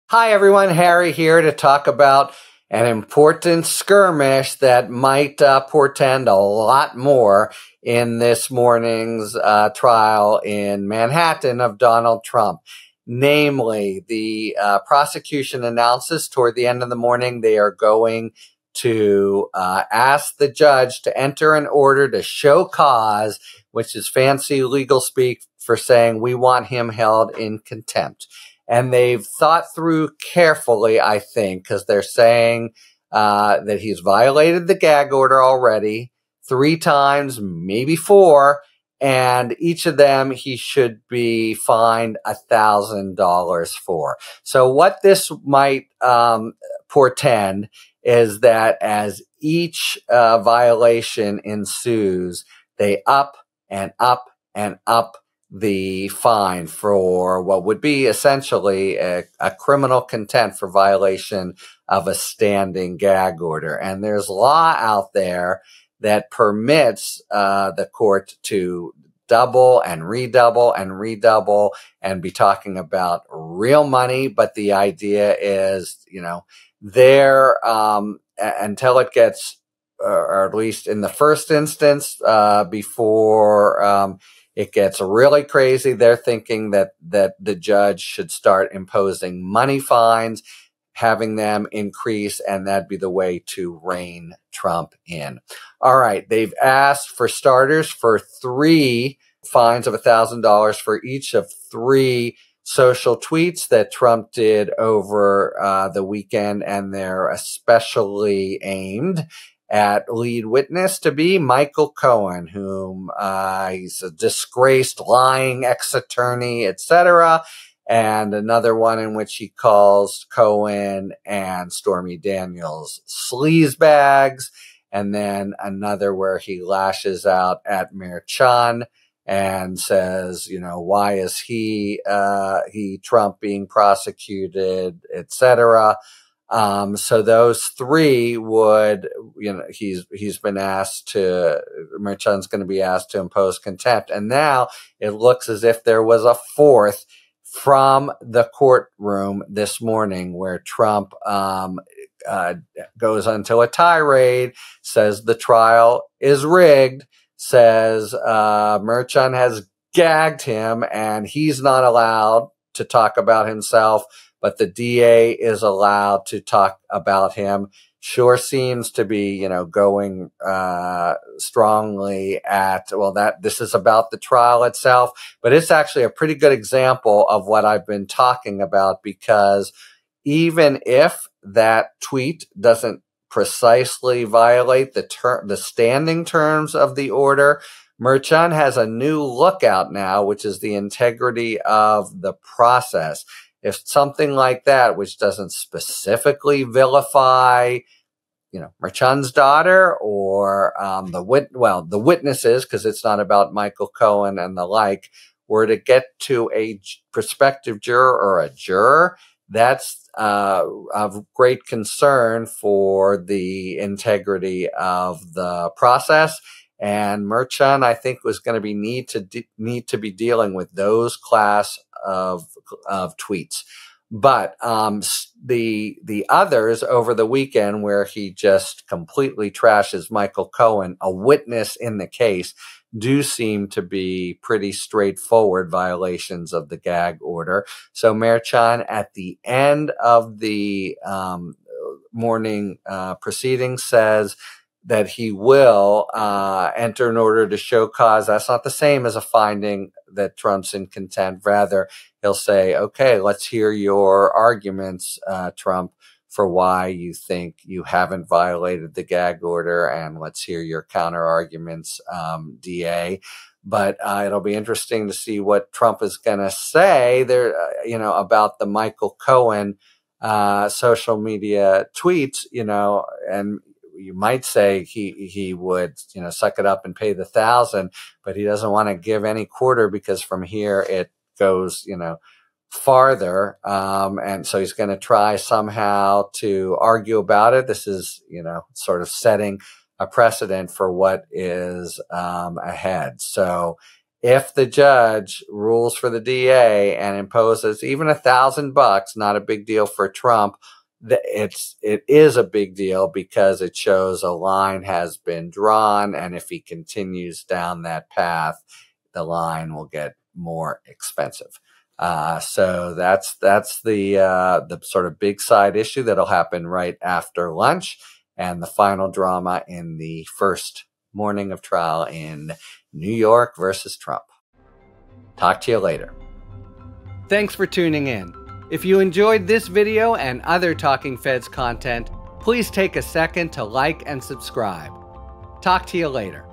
Hi, everyone. Harry here to talk about an important skirmish that might portend a lot more in this morning's trial in Manhattan of Donald Trump. Namely, the prosecution announces toward the end of the morning they are going to ask the judge to enter an order to show cause, which is fancy legal speak for saying we want him held in contempt. And they've thought through carefully, I think, because they're saying that he's violated the gag order already 3 times, maybe 4, and each of them he should be fined $1,000 for. So what this might portend is that as each violation ensues, they up and up and up the fine for what would be essentially a criminal contempt for violation of a standing gag order. And there's law out there that permits the court to double and redouble and be talking about real money. But the idea is, there until it gets, or at least in the first instance, before it gets really crazy, they're thinking that the judge should start imposing money fines, having them increase, and that'd be the way to rein Trump in. All right, they've asked for starters for 3 fines of $1,000 for each of 3 social tweets that Trump did over the weekend, and they're especially aimed at lead witness to be Michael Cohen, whom he's a disgraced lying ex-attorney, etc., and another one in which he calls Cohen and Stormy Daniels sleazebags, and then another where he lashes out at Merchan and says, why is he Trump being prosecuted, etc. So those 3 would, he's been asked to, Merchan's going to be asked to impose contempt. And now it looks as if there was a 4th from the courtroom this morning where Trump goes into a tirade, says the trial is rigged, says Merchan has gagged him and he's not allowed to talk about himself, but the DA is allowed to talk about him. Sure seems to be, going strongly at, that this is about the trial itself, but it's actually a pretty good example of what I've been talking about, because even if that tweet doesn't precisely violate the standing terms of the order, Merchan has a new lookout now, which is the integrity of the process. If something like that, which doesn't specifically vilify, Merchan's daughter or the witnesses, because it's not about Michael Cohen and the like, were to get to a prospective juror or a juror, that's of great concern for the integrity of the process. And Merchan, I think, was going to be need to be dealing with those class of tweets. But the others over the weekend, where he just completely trashes Michael Cohen, a witness in the case, do seem to be pretty straightforward violations of the gag order. So Merchan, at the end of the morning proceedings, says that he will enter an order to show cause. That's not the same as a finding that Trump's in contempt. Rather, he'll say, okay, let's hear your arguments, Trump, for why you think you haven't violated the gag order, and let's hear your counter arguments, DA. But it'll be interesting to see what Trump is going to say there, about the Michael Cohen social media tweets, and you might say he would, suck it up and pay the $1,000, but he doesn't want to give any quarter, because from here it goes, farther. And so he's going to try somehow to argue about it. This is, sort of setting a precedent for what is ahead. So if the judge rules for the DA and imposes even $1,000, not a big deal for Trump, it is a big deal because it shows a line has been drawn, and if he continues down that path, the line will get more expensive. So that's the sort of big side issue that'll happen right after lunch, and the final drama in the first morning of trial in New York versus Trump. Talk to you later. Thanks for tuning in. If you enjoyed this video and other Talking Feds content, please take a second to like and subscribe. Talk to you later.